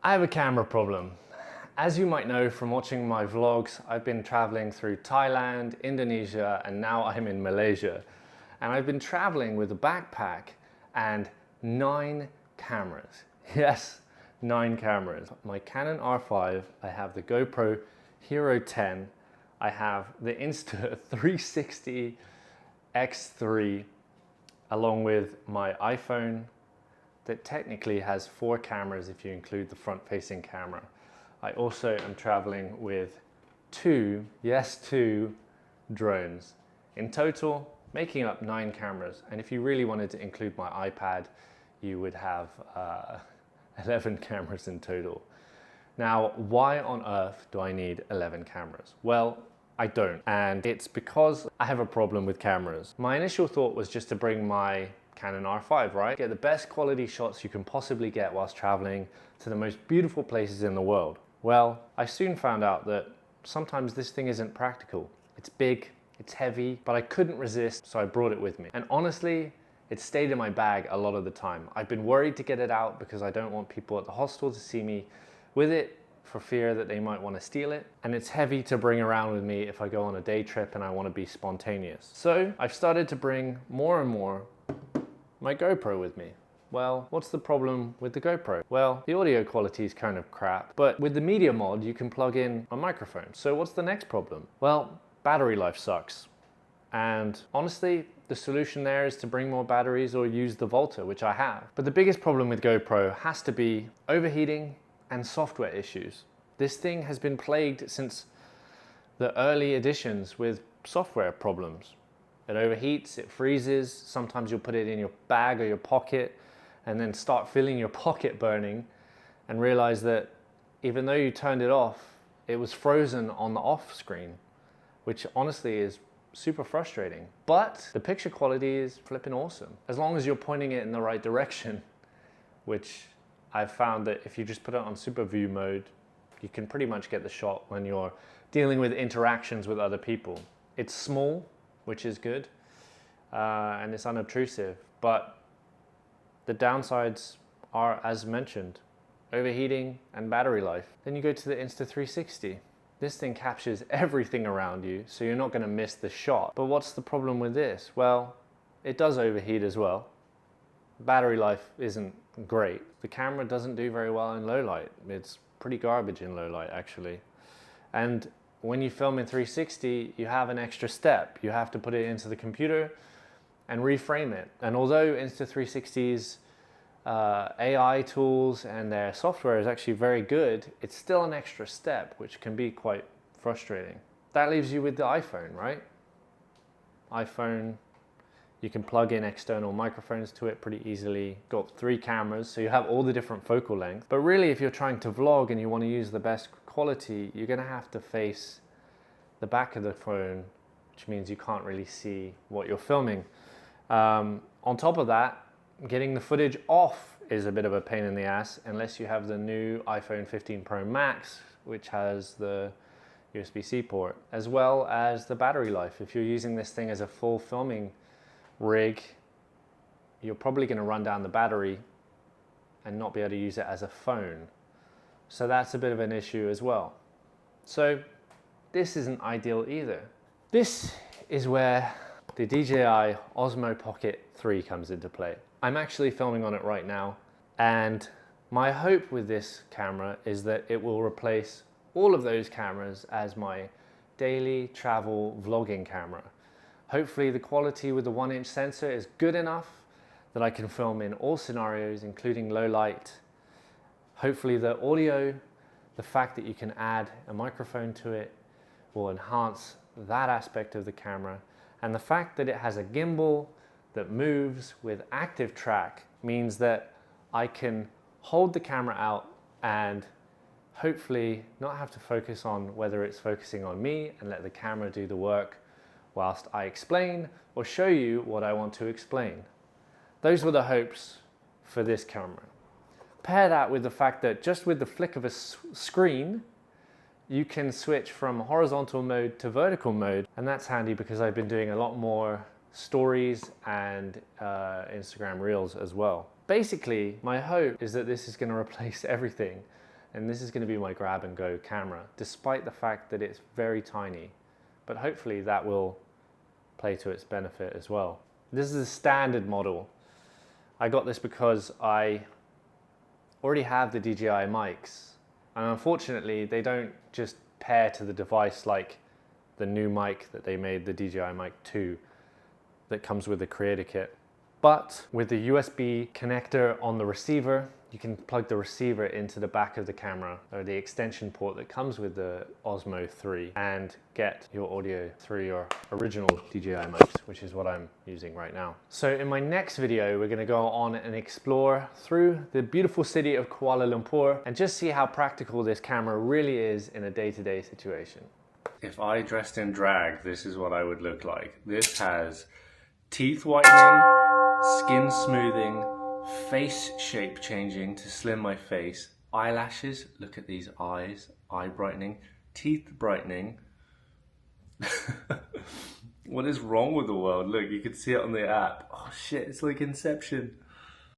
I have a camera problem. As you might know from watching my vlogs, I've been traveling through Thailand, Indonesia, and now I'm in Malaysia. And I've been traveling with a backpack and 9 cameras. Yes, 9 cameras. My Canon R5, I have the GoPro Hero 10, I have the Insta 360 X3, along with my iPhone that technically has 4 cameras if you include the front-facing camera. I also am traveling with 2 drones. In total, making up 9 cameras. And if you really wanted to include my iPad, you would have 11 cameras in total. Now, why on earth do I need 11 cameras? Well, I don't. And it's because I have a problem with cameras. My initial thought was just to bring my Canon R5, right? Get the best quality shots you can possibly get whilst traveling to the most beautiful places in the world. Well, I soon found out that sometimes this thing isn't practical. It's big, it's heavy, but I couldn't resist, so I brought it with me. And honestly, it stayed in my bag a lot of the time. I've been worried to get it out because I don't want people at the hostel to see me with it for fear that they might want to steal it. And it's heavy to bring around with me if I go on a day trip and I want to be spontaneous. So I've started to bring more and more my GoPro with me. Well, what's the problem with the GoPro? Well, the audio quality is kind of crap, but with the media mod, you can plug in a microphone. So what's the next problem? Well, battery life sucks. And honestly, the solution there is to bring more batteries or use the Volta, which I have. But the biggest problem with GoPro has to be overheating and software issues. This thing has been plagued since the early editions with software problems. It overheats, it freezes, sometimes you'll put it in your bag or your pocket and then start feeling your pocket burning and realize that even though you turned it off, it was frozen on the off screen, which honestly is super frustrating. But the picture quality is flipping awesome, as long as you're pointing it in the right direction, which I've found that if you just put it on super view mode, you can pretty much get the shot when you're dealing with interactions with other people. It's small, which is good, and it's unobtrusive, but the downsides are, as mentioned, overheating and battery life. Then you go to the Insta 360. This thing captures everything around you, so you're not going to miss the shot. But what's the problem with this? Well, it does overheat as well. Battery life isn't great. The camera doesn't do very well in low light. It's pretty garbage in low light, actually. And when you film in 360, you have an extra step. You have to put it into the computer and reframe it. And although Insta 360's AI tools and their software is actually very good, it's still an extra step, which can be quite frustrating. That leaves you with the iPhone, right? iPhone, you can plug in external microphones to it pretty easily. Got 3 cameras, so you have all the different focal lengths. But really, if you're trying to vlog and you want to use the best quality, you're going to have to face the back of the phone, which means you can't really see what you're filming. On top of that, getting the footage off is a bit of a pain in the ass unless you have the new iPhone 15 Pro Max, which has the USB-C port, as well as the battery life. If you're using this thing as a full filming rig, you're probably going to run down the battery and not be able to use it as a phone. So that's a bit of an issue as well. So this isn't ideal either. This is where the DJI Osmo Pocket 3 comes into play. I'm actually filming on it right now, and my hope with this camera is that it will replace all of those cameras as my daily travel vlogging camera. Hopefully the quality with the 1-inch sensor is good enough that I can film in all scenarios, including low light. Hopefully the audio, the fact that you can add a microphone to it, will enhance that aspect of the camera. And the fact that it has a gimbal that moves with active track means that I can hold the camera out and hopefully not have to focus on whether it's focusing on me and let the camera do the work whilst I explain or show you what I want to explain. Those were the hopes for this camera. Pair that with the fact that just with the flick of a screen, you can switch from horizontal mode to vertical mode, and that's handy because I've been doing a lot more stories and Instagram Reels as well. Basically, my hope is that this is going to replace everything and this is going to be my grab and go camera, despite the fact that it's very tiny. But hopefully that will play to its benefit as well. This is a standard model. I got this because I already have the DJI mics, and unfortunately they don't just pair to the device like the new mic that they made, the DJI Mic 2, that comes with the creator kit. But with the USB connector on the receiver, you can plug the receiver into the back of the camera, or the extension port that comes with the Osmo 3, and get your audio through your original DJI mics, which is what I'm using right now. So in my next video, we're gonna go on and explore through the beautiful city of Kuala Lumpur and just see how practical this camera really is in a day-to-day situation. If I dressed in drag, this is what I would look like. This has teeth whitening, skin smoothing, face shape changing to slim my face, eyelashes, look at these eyes, eye brightening, teeth brightening. What is wrong with the world? Look, you can see it on the app. Oh shit, it's like Inception.